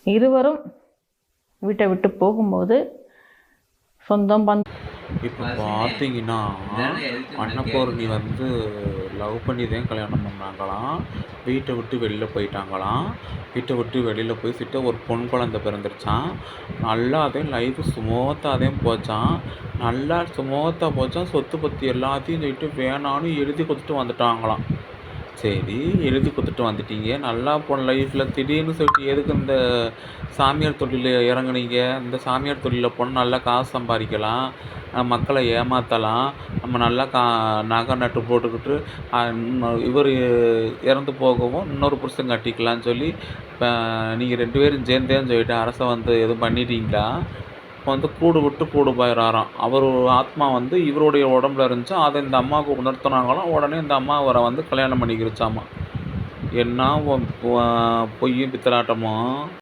இருவரும் வீட்டை விட்டு போகும்போது சொந்தம் இப்போ பார்த்தீங்கன்னா அன்னபூர்ணி வந்து லவ் பண்ணி தான் கல்யாணம் பண்ணாங்களாம். வீட்டை விட்டு வெளியில் போயிட்டாங்களாம். வீட்டை விட்டு வெளியில் போய் ஒரு பொன் குழந்தை பிறந்துருச்சான். நல்லா அதே லைஃப் ஸ்மூத்தாக தான் போச்சான். நல்லா ஸ்மூத்தாக போச்சான். சொத்து பற்றி எல்லாத்தையும் சொல்லிட்டு வேணான்னு எழுதி கொடுத்துட்டு வந்துட்டாங்களாம். சரி, எழுதி கொடுத்துட்டு வந்துட்டீங்க, நல்லா போன லைஃப்பில் திடீர்னு சொல்லிட்டு எதுக்கு இந்த சாமியார் தொழிலில் இறங்குனீங்க? இந்த சாமியார் தொழிலில் போனால் நல்லா காசு சம்பாதிக்கலாம், மக்களை ஏமாற்றலாம், நம்ம நல்லா நகை நட்டு போட்டுக்கிட்டு இவர் இறந்து போகவும் இன்னொரு புருஷன் கட்டிக்கலான்னு சொல்லி இப்போ நீங்கள் 2 பேரும் சேர்ந்தேன்னு சொல்லிட்டு அரசை வந்து எதுவும் பண்ணிட்டீங்களா? இப்போ வந்து கூடு விட்டு கூடு போயிடறாராம். அவர் ஆத்மா வந்து இவருடைய உடம்புல இருந்துச்சு. அதை இந்த அம்மாவுக்கு உணர்த்தினாங்களாம். உடனே இந்த அம்மா அவரை வந்து கல்யாணம் பண்ணிக்கிருச்சாமா. என்ன பொய்யும் பித்தலாட்டமோ!